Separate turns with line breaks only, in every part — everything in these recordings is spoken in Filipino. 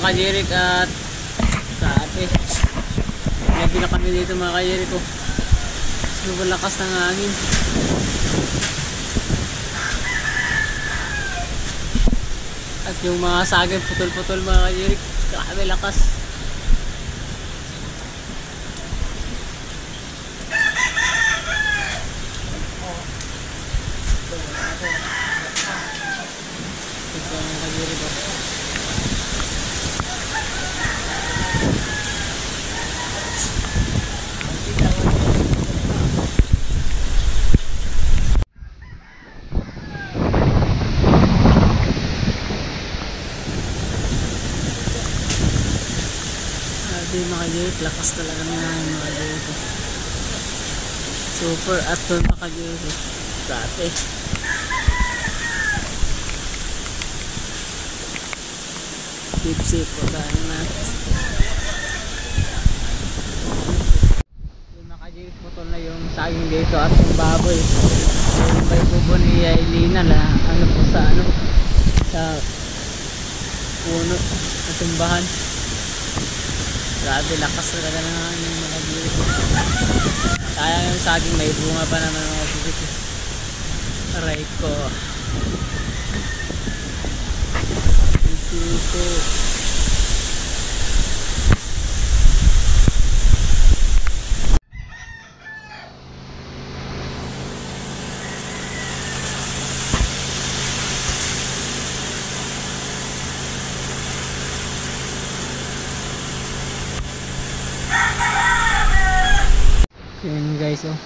kajirik at kape. Lagi na kami dito mga kajirik ko. Sobrang lakas ng hangin. At yung mga saging putol-putol mga kajirik. Grabe lakas. Ito mga kajirik ko. Mga kajirik, lakas talaga ng mga kajirik. Super at doon mga kajirik. Dati. Sip-sip po tayo natin. Yung mga kajirik, putol na yung saging dito at yung baboy. Yung may bubo ni Ailina na ano po sa ano sa puno sa tumbahan. Grabe, lakas talaga na yung mga kajirik. Sayang yung saging, may bunga pa naman mga kajirik. Aray ko. Ito. Yun guys, oh.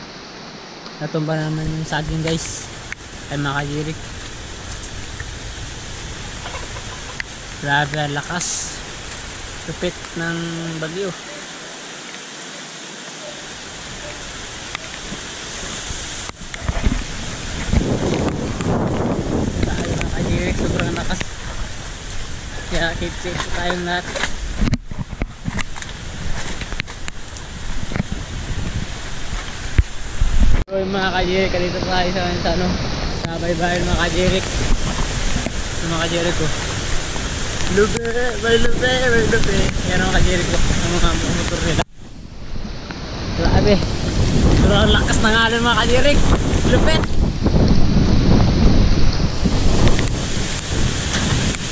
Natumba naman yung saging guys. Ay mga kajirik. Grabe ang lakas. Lupit ng bagyo. Tayo mga kajirik, sobrang lakas. Kaya keep safe tayong lahat. So yung mga kajirik, dito tayo sa ano, sa baybayin mga kajirik. Yung mga kajirik ko. Lube, may lube. Yan ang kajirik ko. Ang mga motor nila. Grabe. Pero ang lakas ng alon mga kajirik. Lupit.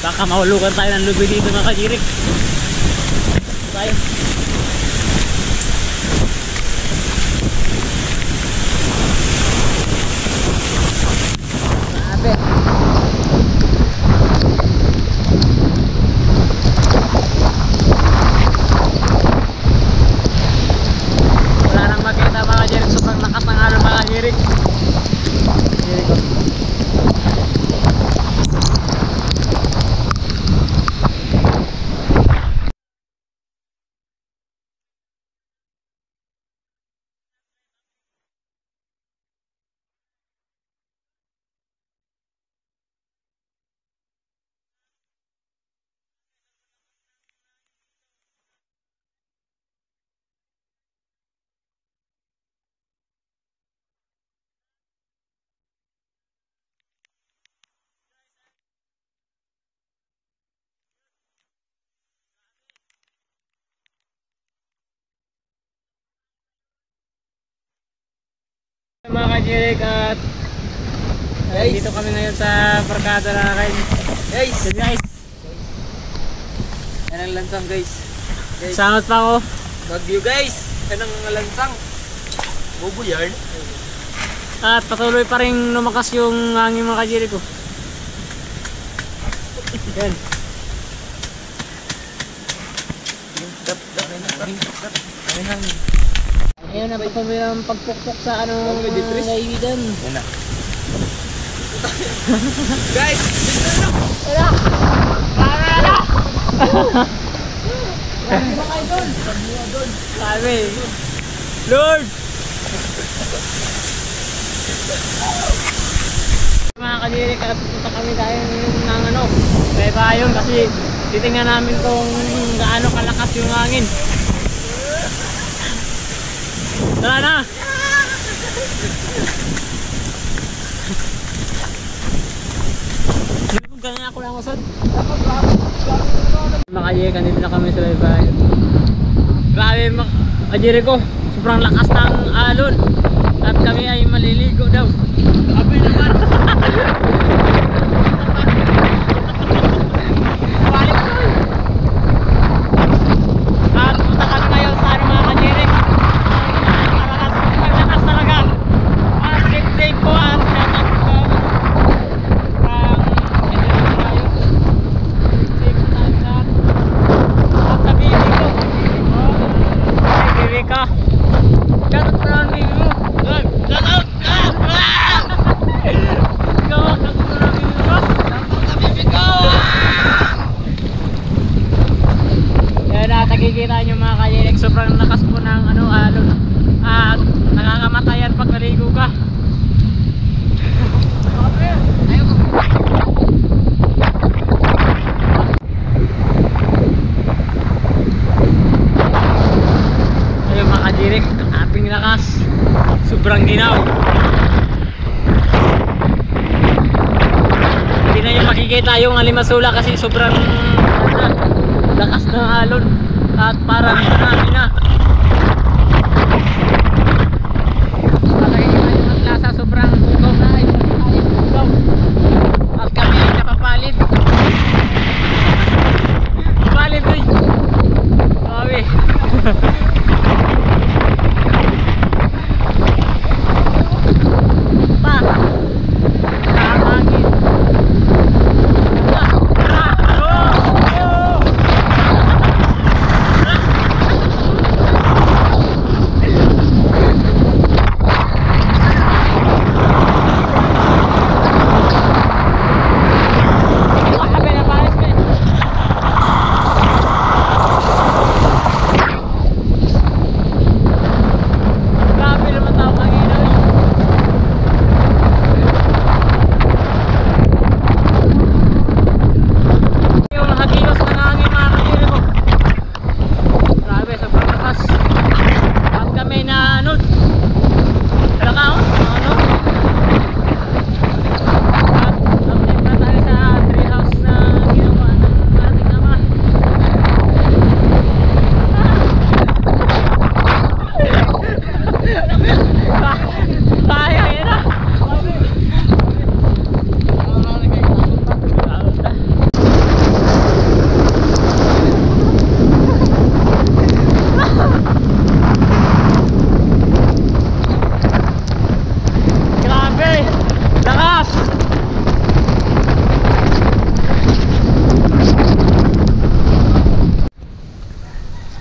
Baka mahulugan tayo ng lube dito mga kajirik. Tayo. Mga kajirik at dito kami ngayon sa barkada na kain. Guys! Yan ang lansang guys. Sangot pa ako. Bagyo guys! Yan ang lansang. Bobo yarn. At patuloy pa rin lumakas yung hangin mga kajirik ko. Yan. Ayun na, patuloy ang pagpukpok sa ano naiwidan. Yan na. Guys! Wala! Wala! Sabi! Lord! Mga kajirik, pupunta kami tayo ng ano, baybayon kasi titingnan namin kung gaano kalakas yung hangin. Tara na! Ganyan ako lang masad. Mga ka-Jeric, nandito na kami sa baybayin. Grabe mga ka-Jeric ko, sobrang lakas ng alon. At kami ay maliligo daw. Sabi naman. Balik ko. At punta kami ngayon sa mga ka-Jeric. Lakas talaga. At safe po at shoutout po. At sa baby ko. Ay baby ka. Shoutout po lang baby mo. Shoutout! Nakikita nyo mga ka-Jeric, sobrang lakas po ng alon at nakakamatayan pag naligo ka. Ayun mga ka-Jeric, ang ating lakas, sobrang ginaw. Hindi na yung makikita yung alimasula kasi sobrang lakas ng alon. At parang tsunami na. At nakikita yung maglasa sobrang bugaw na ay bugaw. At kami ay napapalit. Palit doy. Grabe. Pa. Nakakangin.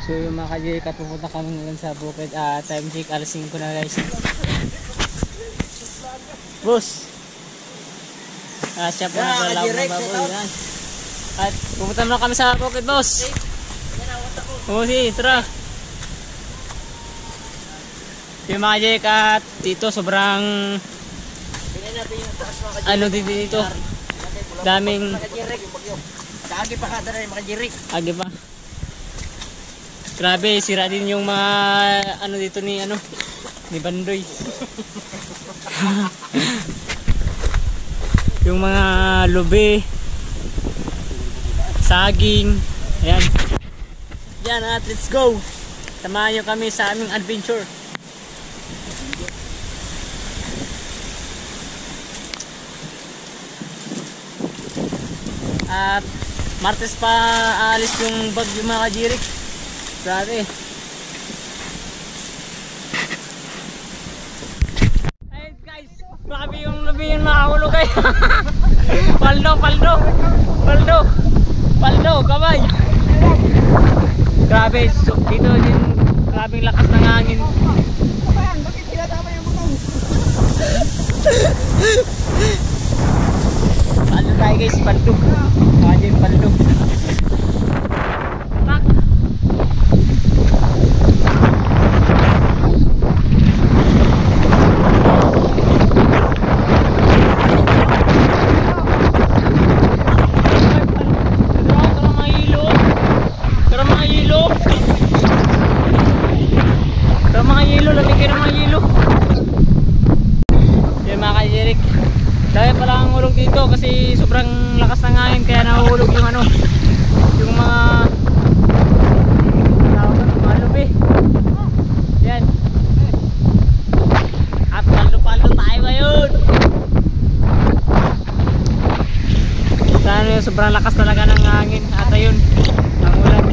So yung mga ka-Jeric, pupunta kami ngayon sa bukid. Time check, alas 5 na guys. Boss! Siya po naglalawag ng baboy. Yan. At pupunta na kami sa bukid, boss! Oo, tara! Yung mga ka-Jeric at dito sobrang dito daming
agi pa kada rin mga Jeric.
Agi pa. Grabe, sira din yung mga dito ni Bandoy. Yung mga lube, saging, ayan. Yan at let's go. Samahan nyo kami sa aming adventure. At Martes pa aalis yung bagyo mga ka-Jeric. Grabe. Hey guys, grabe yung labi yung nakahulog kayo. Paldo, kamay. Grabe, so, dito din grabing lakas ng hangin.
Bakit tinatama yung butong?
Paldo tayo guys, paldo. Kaya yung paldo. Dahil pala ang hulog dito kasi sobrang lakas ng hangin kaya nahuhulog yung yung mga sobrang lakas talaga ng hangin at ayun ang ulan.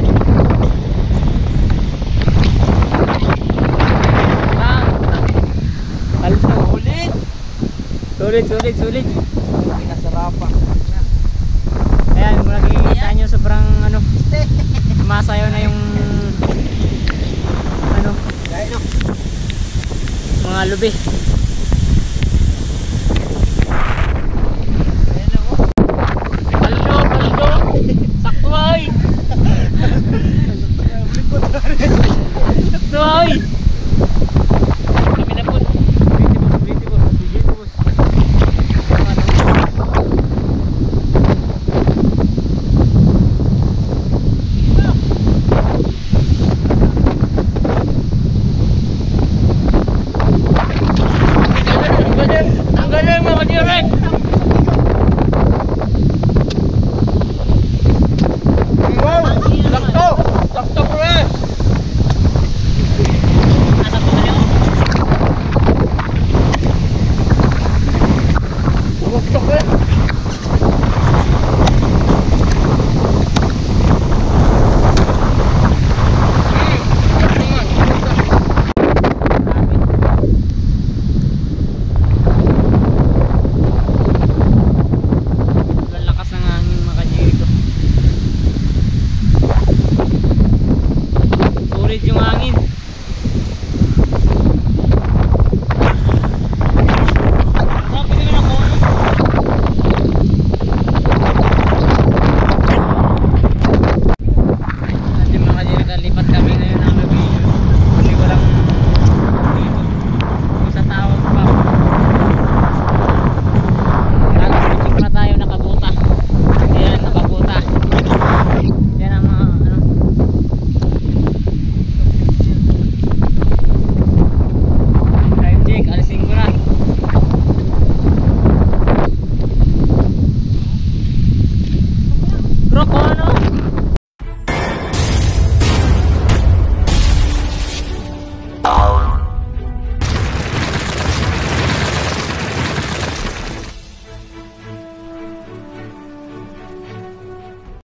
Ulit. Sulit.
Pinasarapan.
Ayan, kung nakikita nyo sobrang ano, sumasayaw na yung ano,
Kaya no.
mga lubi.